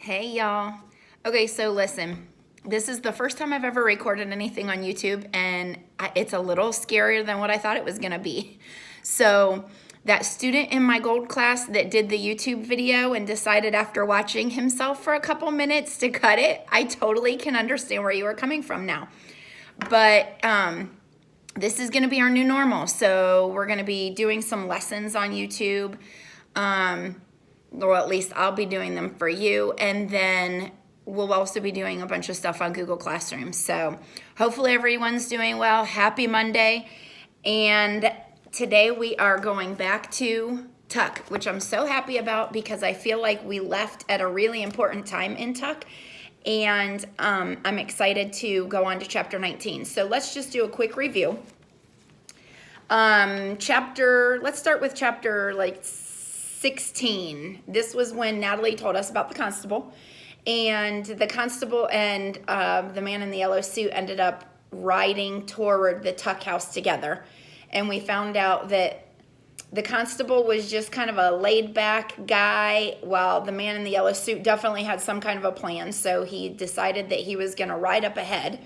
Hey y'all. Okay, so listen, this is the first time I've ever recorded anything on YouTube, and it's a little scarier than what I thought it was gonna be. So, that student in my gold class that did the YouTube video and decided after watching himself for a couple minutes to cut it, I totally can understand where you are coming from now. But this is gonna be our new normal. So, we're gonna be doing some lessons on YouTube. Or at least I'll be doing them for you. And then we'll also be doing a bunch of stuff on Google Classroom. So hopefully everyone's doing well. Happy Monday. And today we are going back to Tuck, which I'm so happy about because I feel like we left at a really important time in Tuck. And I'm excited to go on to chapter 19. So let's just do a quick review. Let's start with chapter 16. This was when Natalie told us about the constable, and the constable and the man in the yellow suit ended up riding toward the Tuck house together, and we found out that the constable was just kind of a laid-back guy, while the man in the yellow suit definitely had some kind of a plan. So he decided that he was going to ride up ahead.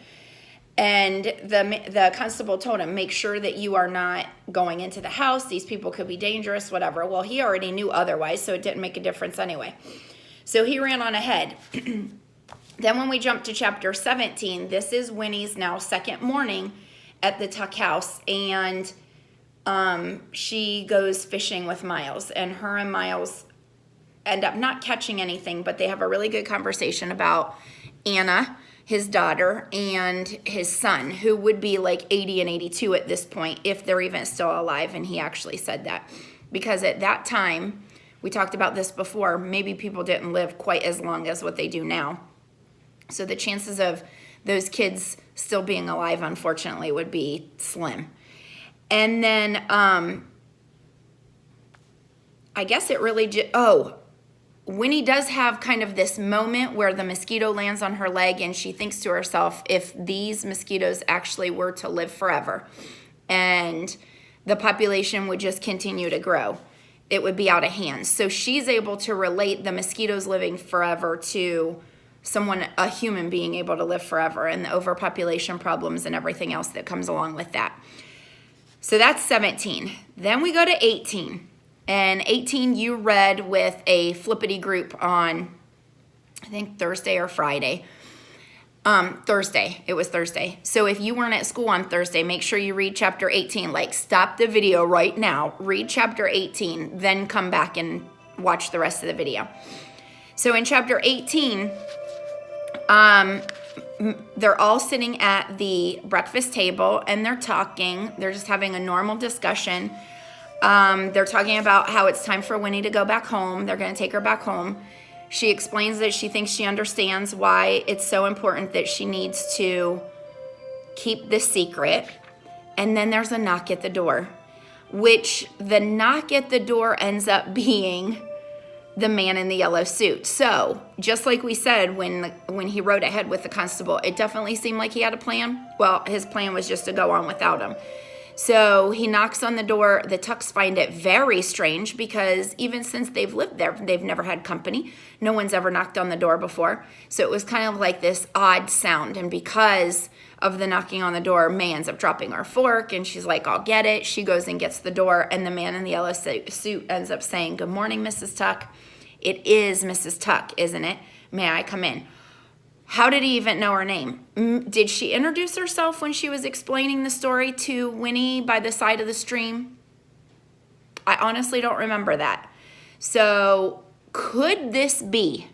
And the constable told him, make sure that you are not going into the house. These people could be dangerous, whatever. Well, he already knew otherwise, so it didn't make a difference anyway. So he ran on ahead. Then when we jump to chapter 17, this is Winnie's now second morning at the Tuck house. And she goes fishing with Miles. And her and Miles end up not catching anything, but they have a really good conversation about Anna, his daughter, and his son, who would be like 80 and 82 at this point, if they're even still alive. And he actually said that because at that time, we talked about this before, maybe people didn't live quite as long as what they do now. So the chances of those kids still being alive, unfortunately, would be slim. And then I guess it really Winnie does have kind of this moment where the mosquito lands on her leg, and she thinks to herself, if these mosquitoes actually were to live forever and the population would just continue to grow, it would be out of hand. So she's able to relate the mosquitoes living forever to a human being able to live forever, and the overpopulation problems and everything else that comes along with that. So that's 17. Then we go to 18. And 18 you read with a flippity group on, I think, Thursday or Friday. Thursday. It was Thursday. So if you weren't at school on Thursday, make sure you read chapter 18. Stop the video right now, read chapter 18, then come back and watch the rest of the video. So in chapter 18, they're all sitting at the breakfast table and they're talking. They're just having a normal discussion. They're talking about how it's time for Winnie to go back home. They're going to take her back home. She explains that she thinks she understands why it's so important that she needs to keep this secret. And then there's a knock at the door, which the knock at the door ends up being the man in the yellow suit. So just like we said, when he rode ahead with the constable, it definitely seemed like he had a plan. Well, his plan was just to go on without him. So he knocks on the door. The Tucks find it very strange because even since they've lived there, they've never had company. No one's ever knocked on the door before. So it was kind of like this odd sound. And because of the knocking on the door, May ends up dropping her fork and she's like, I'll get it. She goes and gets the door, and the man in the yellow suit ends up saying, good morning, Mrs. Tuck. It is Mrs. Tuck, isn't it? May I come in? How did he even know her name? Did she introduce herself when she was explaining the story to Winnie by the side of the stream? I honestly don't remember that. So could this be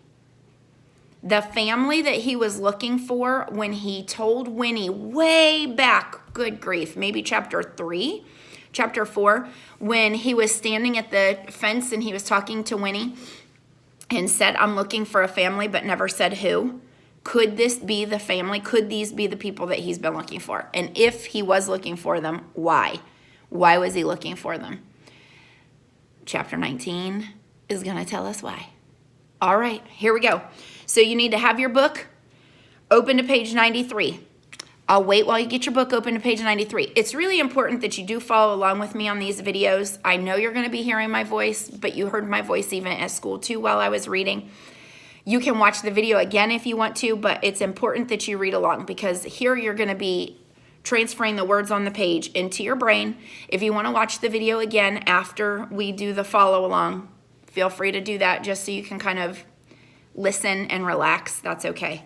the family that he was looking for when he told Winnie way back, good grief, maybe chapter 4, when he was standing at the fence and he was talking to Winnie and said, I'm looking for a family, but never said who? Could this be the family? Could these be the people that he's been looking for? And if he was looking for them, why? Why was he looking for them? Chapter 19 is going to tell us why. All right, here we go. So you need to have your book open to page 93. I'll wait while you get your book open to page 93. It's really important that you do follow along with me on these videos. I know you're going to be hearing my voice, but you heard my voice even at school too while I was reading. You can watch the video again if you want to, but it's important that you read along, because here you're going to be transferring the words on the page into your brain. If you want to watch the video again after we do the follow along, feel free to do that, just so you can kind of listen and relax. That's okay.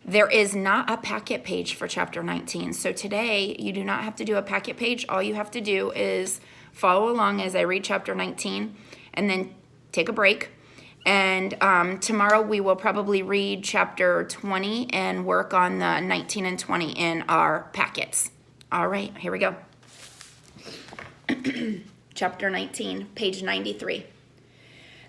There is not a packet page for chapter 19. So today you do not have to do a packet page. All you have to do is follow along as I read chapter 19 and then take a break. And tomorrow we will probably read chapter 20 and work on the 19 and 20 in our packets. All right, here we go. Chapter 19, page 93.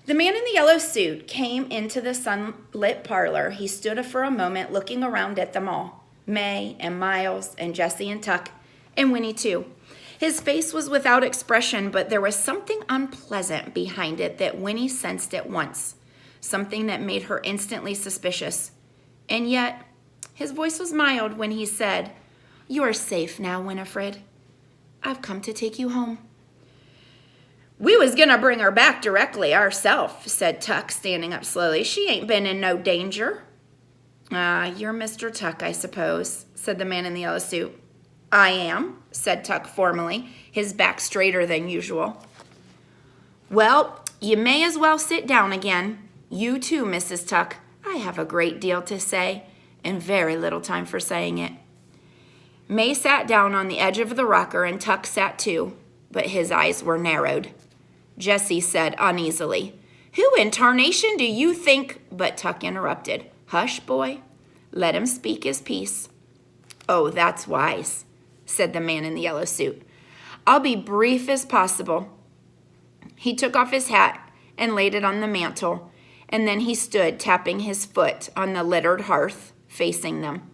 The man in the yellow suit came into the sunlit parlor. He stood for a moment looking around at them all, May and Miles and Jessie and Tuck and Winnie too. His face was without expression, but there was something unpleasant behind it that Winnie sensed at once, something that made her instantly suspicious. And yet, his voice was mild when he said, "You are safe now, Winifred. I've come to take you home." "We was gonna bring her back directly ourself," said Tuck, standing up slowly. "She ain't been in no danger." You're Mr. Tuck, I suppose," said the man in the yellow suit. "I am," said Tuck formally, his back straighter than usual. "Well, you may as well sit down again. You too, Mrs. Tuck. I have a great deal to say, and very little time for saying it." May sat down on the edge of the rocker, and Tuck sat too, but his eyes were narrowed. Jessie said uneasily, "Who in tarnation do you think—" But Tuck interrupted. "Hush, boy. Let him speak his piece." "Oh, that's wise," said the man in the yellow suit. "I'll be brief as possible." He took off his hat and laid it on the mantel, and then he stood tapping his foot on the littered hearth, facing them.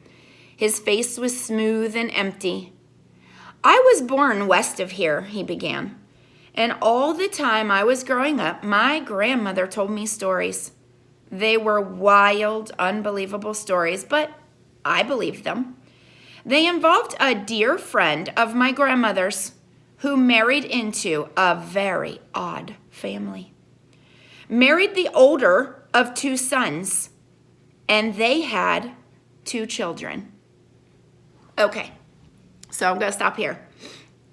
His face was smooth and empty. "I was born west of here," he began, "and all the time I was growing up, my grandmother told me stories. They were wild, unbelievable stories, but I believed them. They involved a dear friend of my grandmother's who married into a very odd family. Married the older of two sons, and they had 2 children." Okay, so I'm going to stop here.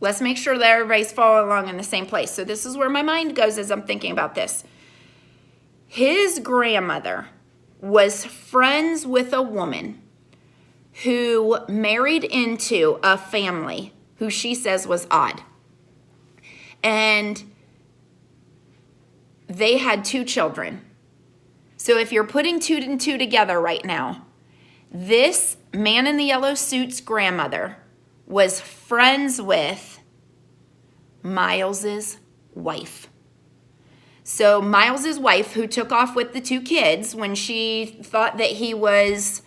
Let's make sure that everybody's following along in the same place. So this is where my mind goes as I'm thinking about this. His grandmother was friends with a woman who married into a family who she says was odd. And they had 2 children. So if you're putting 2 and 2 together right now, this man in the yellow suit's grandmother was friends with Miles's wife. So Miles's wife, who took off with the 2 kids when she thought that he was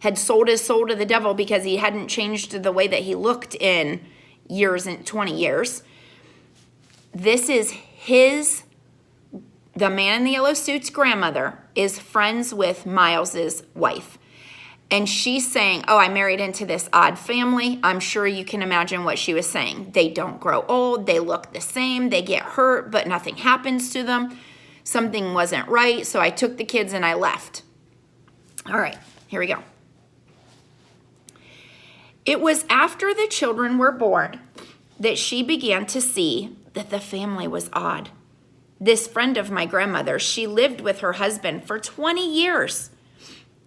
had sold his soul to the devil because he hadn't changed the way that he looked in years and 20 years. This is the man in the yellow suit's grandmother is friends with Miles's wife. And she's saying, "Oh, I married into this odd family." I'm sure you can imagine what she was saying. They don't grow old. They look the same. They get hurt, but nothing happens to them. Something wasn't right, so I took the kids and I left. All right, here we go. It was after the children were born that she began to see that the family was odd. This friend of my grandmother, she lived with her husband for 20 years.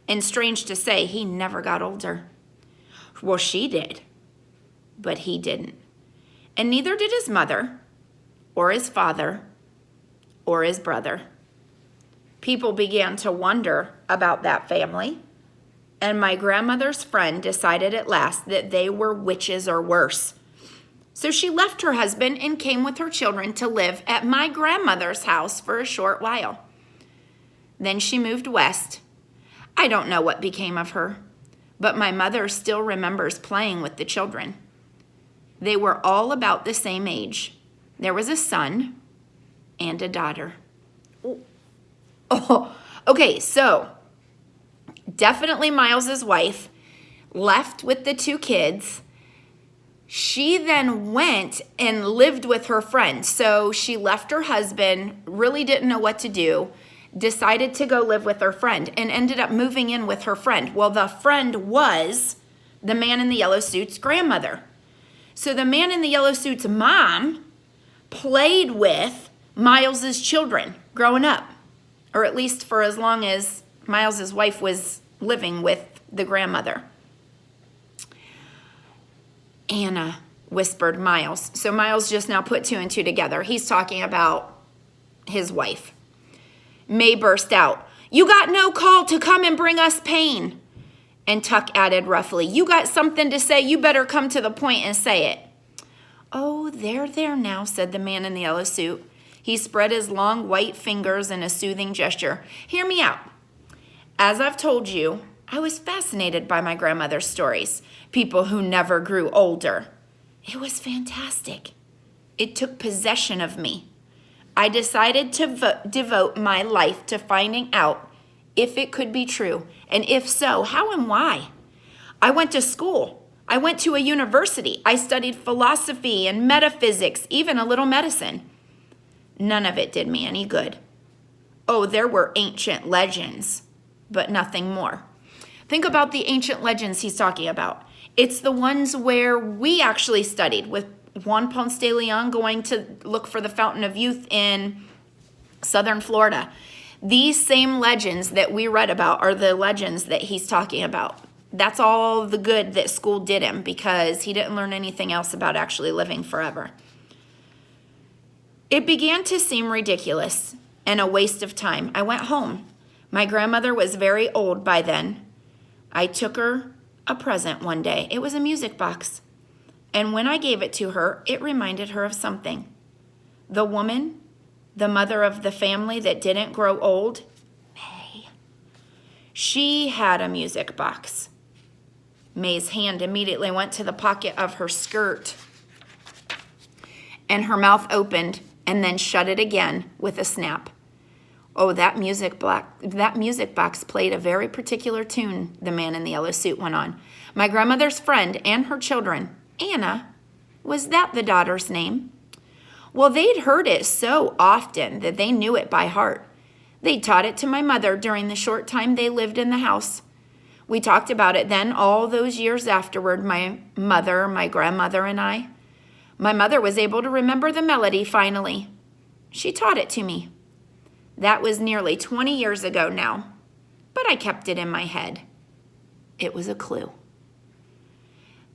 And strange to say, he never got older. Well, she did, but he didn't. And neither did his mother, or his father, or his brother. People began to wonder about that family, and my grandmother's friend decided at last that they were witches or worse. So she left her husband and came with her children to live at my grandmother's house for a short while. Then she moved west. I don't know what became of her, but my mother still remembers playing with the children. They were all about the same age. There was a son and a daughter. Oh, okay, so definitely Miles's wife left with the 2 kids. She then went and lived with her friend. So she left her husband, really didn't know what to do, decided to go live with her friend and ended up moving in with her friend. Well, the friend was the man in the yellow suit's grandmother. So the man in the yellow suit's mom played with Miles's children growing up, or at least for as long as Miles's wife was living with the grandmother. Anna, whispered Miles. So Miles just now put two and two together. He's talking about his wife. May burst out, "You got no call to come and bring us pain." And Tuck added roughly, "You got something to say, you better come to the point and say it." "Oh, there now," said the man in the yellow suit. He spread his long white fingers in a soothing gesture. "Hear me out. As I've told you, I was fascinated by my grandmother's stories. People who never grew older. It was fantastic. It took possession of me. I decided to devote my life to finding out if it could be true, and if so, how and why. I went to school. I went to a university. I studied philosophy and metaphysics, even a little medicine. None of it did me any good. Oh, there were ancient legends, but nothing more." Think about the ancient legends he's talking about. It's the ones where we actually studied with Juan Ponce de Leon going to look for the Fountain of Youth in southern Florida. These same legends that we read about are the legends that he's talking about. That's all the good that school did him because he didn't learn anything else about actually living forever. It began to seem ridiculous and a waste of time. I went home. My grandmother was very old by then. I took her a present one day. It was a music box. And when I gave it to her, it reminded her of something. The woman, the mother of the family that didn't grow old, May, she had a music box. May's hand immediately went to the pocket of her skirt, and her mouth opened and then shut it again with a snap. Oh, that music box played a very particular tune, the man in the yellow suit went on. My grandmother's friend and her children, Anna, was that the daughter's name? Well, they'd heard it so often that they knew it by heart. They taught it to my mother during the short time they lived in the house. We talked about it then all those years afterward, my mother, my grandmother, and I. My mother was able to remember the melody finally. She taught it to me. That was nearly 20 years ago now, but I kept it in my head. It was a clue.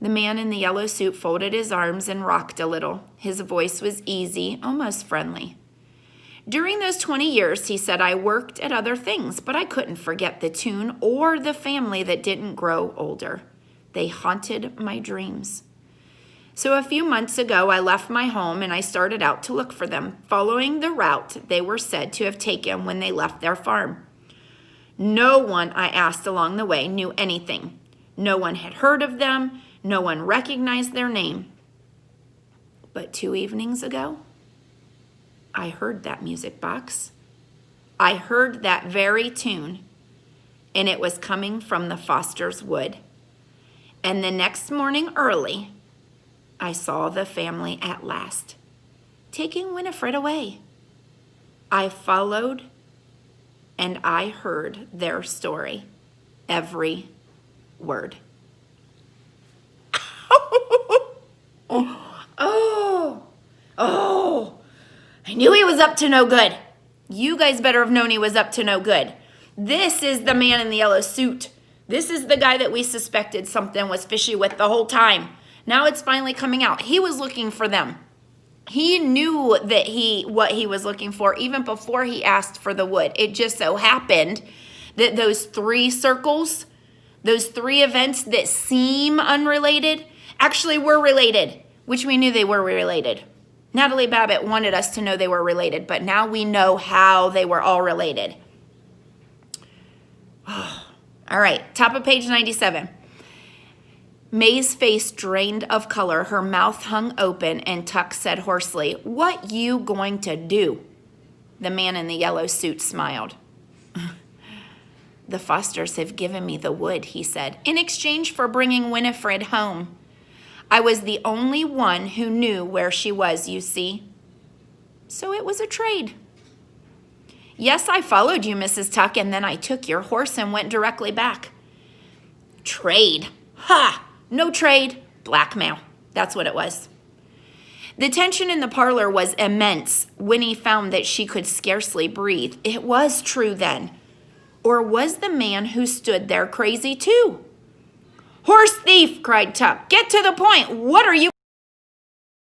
The man in the yellow suit folded his arms and rocked a little. His voice was easy, almost friendly. During those 20 years, he said, I worked at other things, but I couldn't forget the tune or the family that didn't grow older. They haunted my dreams. So a few months ago, I left my home and I started out to look for them, following the route they were said to have taken when they left their farm. No one I asked along the way knew anything. No one had heard of them. No one recognized their name. But 2 evenings ago, I heard that music box. I heard that very tune, and it was coming from the Foster's wood. And the next morning early, I saw the family at last, taking Winifred away. I followed, and I heard their story, every word. Oh, I knew he was up to no good. You guys better have known he was up to no good. This is the man in the yellow suit. This is the guy that we suspected something was fishy with the whole time. Now it's finally coming out. He was looking for them. He knew that what he was looking for even before he asked for the wood. It just so happened that those 3 circles, those 3 events that seem unrelated, actually were related, which we knew they were related. Natalie Babbitt wanted us to know they were related, but now we know how they were all related. Oh. All right, top of page 97. May's face drained of color, her mouth hung open, and Tuck said hoarsely, "What you going to do?" The man in the yellow suit smiled. "The Fosters have given me the wood," he said, "in exchange for bringing Winifred home. I was the only one who knew where she was, you see. So it was a trade." Yes, I followed you, Mrs. Tuck, and then I took your horse and went directly back. Trade. Ha! No trade. Blackmail. That's what it was. The tension in the parlor was immense. Winnie found that she could scarcely breathe. It was true then. Or was the man who stood there crazy too? Horse thief, cried Tuck. Get to the point. What are you